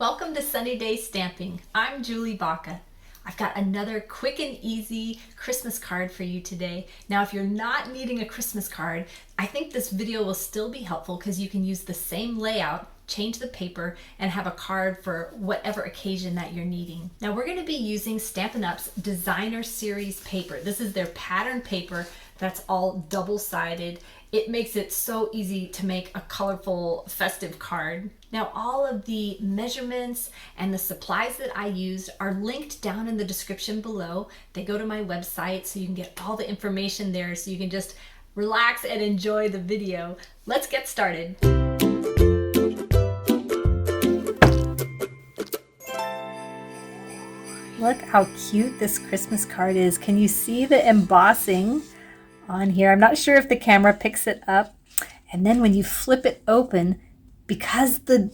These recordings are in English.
Welcome to Sunny Day Stamping. I'm Julie Baca. I've got another quick and easy Christmas card for you today. Now, if you're not needing a Christmas card, I think this video will still be helpful because you can use the same layout, change the paper, and have a card for whatever occasion that you're needing. Now, we're going to be using Stampin' Up's Designer Series paper. This is their pattern paper that's all double-sided. It makes it so easy to make a colorful festive card. Now, all of the measurements and the supplies that I used are linked down in the description below. They go to my website, so you can get all the information there, so you can just relax and enjoy the video. Let's get started. Look how cute this Christmas card is. Can you see the embossing on here? I'm not sure if the camera picks it up. And then when you flip it open, because the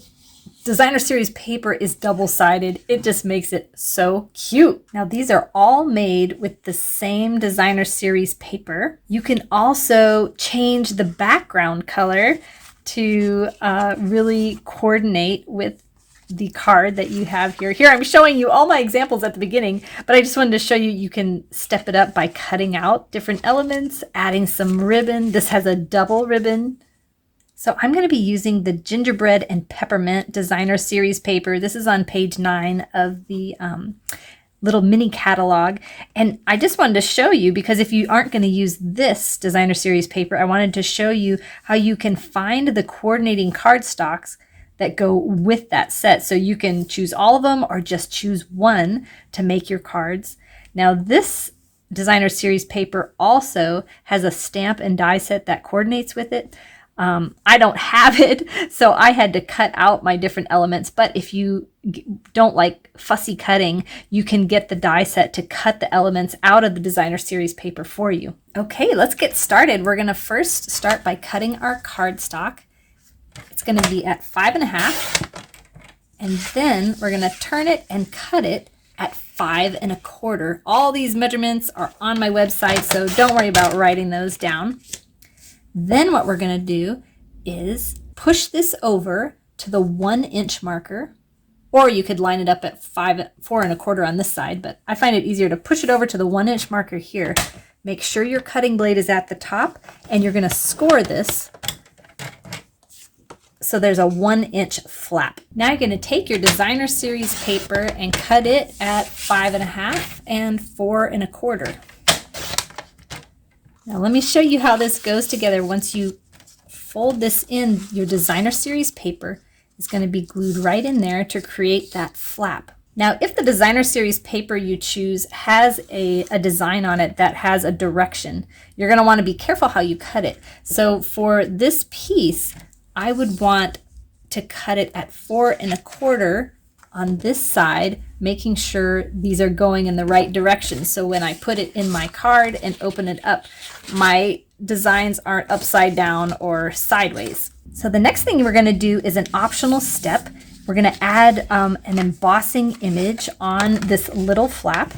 Designer Series paper is double-sided, it just makes it so cute. Now, these are all made with the same Designer Series paper. You can also change the background color to really coordinate with the card that you have here. Here, I'm showing you all my examples at the beginning, but I just wanted to show you, you can step it up by cutting out different elements, adding some ribbon. This has a double ribbon. So I'm going to be using the Gingerbread and Peppermint Designer Series paper. This is on page 9 of the little mini catalog. And I just wanted to show you, because if you aren't going to use this Designer Series paper, I wanted to show you how you can find the coordinating cardstocks that go with that set. So you can choose all of them or just choose one to make your cards. Now, this Designer Series paper also has a stamp and die set that coordinates with it. I don't have it, so I had to cut out my different elements. But if you don't like fussy cutting, you can get the die set to cut the elements out of the Designer Series paper for you. Okay, let's get started. We're going to first start by cutting our cardstock. It's going to be at 5.5, and then we're going to turn it and cut it at 5.25. All these measurements are on my website, so don't worry about writing those down. Then what we're going to do is push this over to the 1-inch marker, or you could line it up at 4.25 on this side, but I find it easier to push it over to the 1-inch marker here. Make sure your cutting blade is at the top, and you're going to score this so there's a 1-inch flap. Now you're going to take your Designer Series paper and cut it at 5.5 and 4.25. Now let me show you how this goes together. Once you fold this in, your Designer Series paper is going to be glued right in there to create that flap. Now, if the Designer Series paper you choose has a design on it that has a direction, you're going to want to be careful how you cut it. So for this piece, I would want to cut it at 4.25 on this side, making sure these are going in the right direction. So when I put it in my card and open it up, my designs aren't upside down or sideways. So the next thing we're going to do is an optional step. We're going to add an embossing image on this little flap.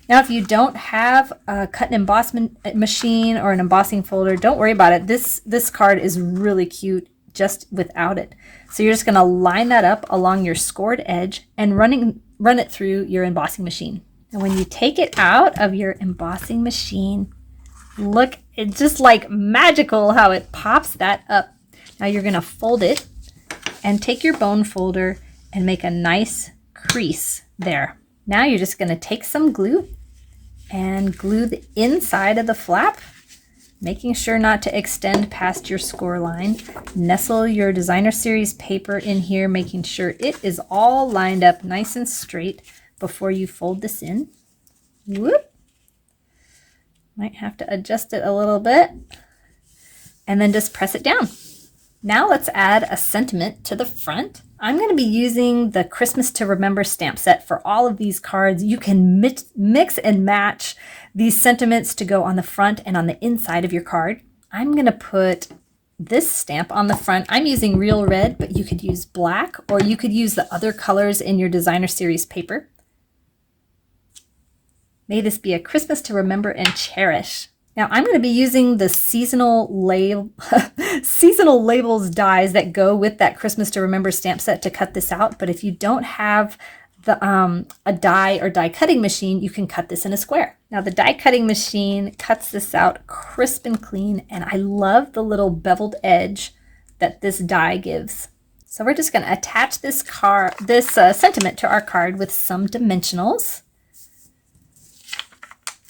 Now, if you don't have a cut and emboss machine or an embossing folder, don't worry about it. This card is really cute just without it. So you're just going to line that up along your scored edge and run it through your embossing machine. And when you take it out of your embossing machine, look, it's just like magical how it pops that up. Now you're going to fold it and take your bone folder and make a nice crease there. Now you're just going to take some glue and glue the inside of the flap, making sure not to extend past your score line. Nestle your Designer Series paper in here, making sure it is all lined up nice and straight before you fold this in. Whoop. Might have to adjust it a little bit. And then just press it down. Now let's add a sentiment to the front. I'm going to be using the Christmas to Remember stamp set for all of these cards. You can mix and match these sentiments to go on the front and on the inside of your card. I'm going to put this stamp on the front. I'm using real red, but you could use black, or you could use the other colors in your Designer Series paper. May this be a Christmas to remember and cherish. Now I'm going to be using the seasonal labels dies that go with that Christmas to Remember stamp set to cut this out. But if you don't have a die or die cutting machine, you can cut this in a square. Now the die cutting machine cuts this out crisp and clean, and I love the little beveled edge that this die gives. So we're just going to attach this sentiment to our card with some dimensionals.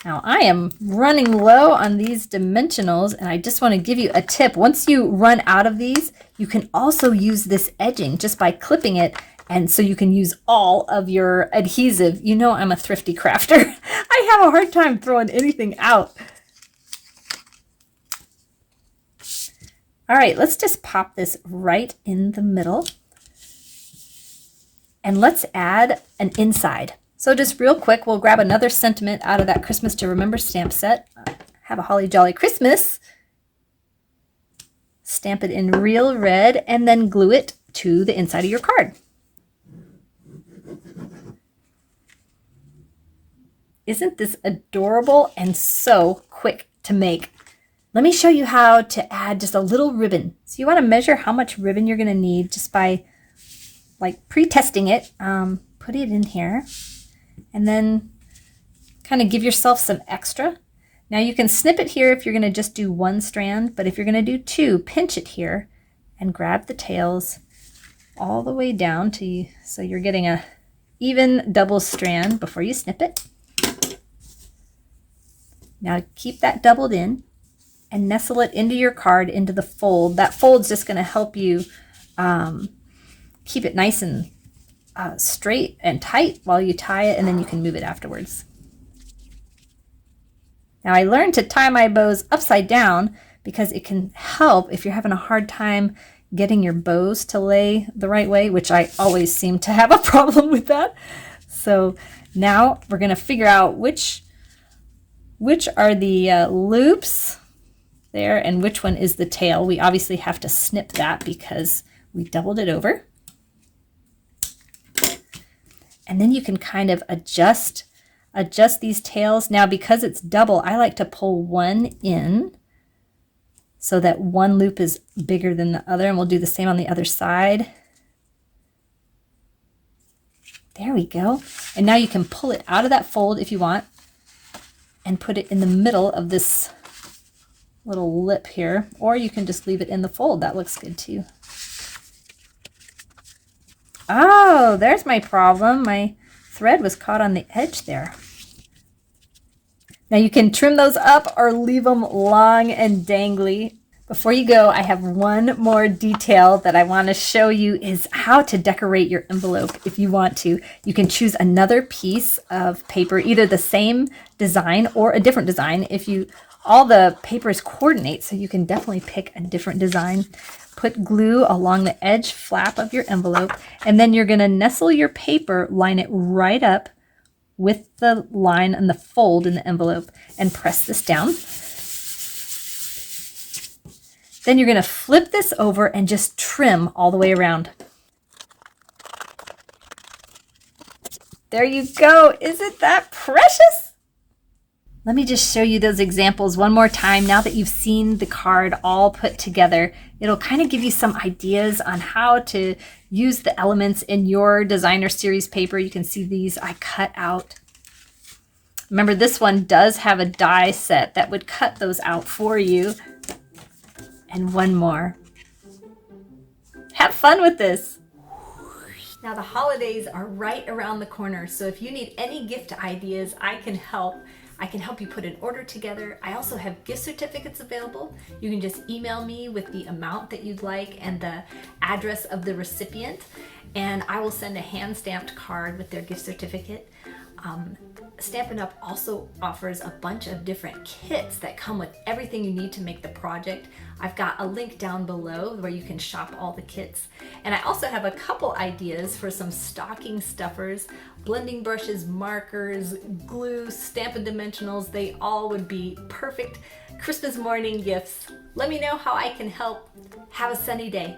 Now I am running low on these dimensionals, and I just want to give you a tip. Once you run out of these, you can also use this edging just by clipping it, and so you can use all of your adhesive. You know I'm a thrifty crafter. I have a hard time throwing anything out. All right, let's just pop this right in the middle. And let's add an inside. So just real quick, we'll grab another sentiment out of that Christmas to Remember stamp set. Have a holly jolly Christmas. Stamp it in real red and then glue it to the inside of your card. Isn't this adorable and so quick to make? Let me show you how to add just a little ribbon. So you want to measure how much ribbon you're going to need just by like pre-testing it. Put it in here and then kind of give yourself some extra. Now you can snip it here if you're going to just do one strand, but if you're going to do two, pinch it here and grab the tails all the way down to you, so you're getting a even double strand before you snip it. Now keep that doubled in and nestle it into your card, into the fold. That fold's just going to help you keep it nice and straight and tight while you tie it, and then you can move it afterwards. Now I learned to tie my bows upside down because it can help if you're having a hard time getting your bows to lay the right way, which I always seem to have a problem with that. So now we're going to figure out which are the loops there and which one is the tail. We obviously have to snip that because we doubled it over. And then you can kind of adjust these tails. Now because it's double, I like to pull one in so that one loop is bigger than the other, and we'll do the same on the other side. There we go. And now you can pull it out of that fold if you want and put it in the middle of this little lip here, or you can just leave it in the fold. That looks good too. Oh, there's my problem. My thread was caught on the edge there. Now you can trim those up or leave them long and dangly. Before you go, I have one more detail that I want to show you, is how to decorate your envelope if you want to. You can choose another piece of paper, either the same design or a different design. All the papers coordinate, so you can definitely pick a different design. Put glue along the edge flap of your envelope, and then you're going to nestle your paper, line it right up with the line and the fold in the envelope, and press this down. Then you're going to flip this over and just trim all the way around. There you go. Isn't that precious? Let me just show you those examples one more time. Now that you've seen the card all put together, it'll kind of give you some ideas on how to use the elements in your designer series paper. You can see these I cut out. Remember, this one does have a die set that would cut those out for you. And one more. Have fun with this. Now the holidays are right around the corner, so if you need any gift ideas, I can help. I can help you put an order together. I also have gift certificates available. You can just email me with the amount that you'd like and the address of the recipient, and I will send a hand-stamped card with their gift certificate. Stampin' Up! Also offers a bunch of different kits that come with everything you need to make the project. I've got a link down below where you can shop all the kits. And I also have a couple ideas for some stocking stuffers, blending brushes, markers, glue, Stampin' Dimensionals. They all would be perfect Christmas morning gifts. Let me know how I can help. Have a sunny day.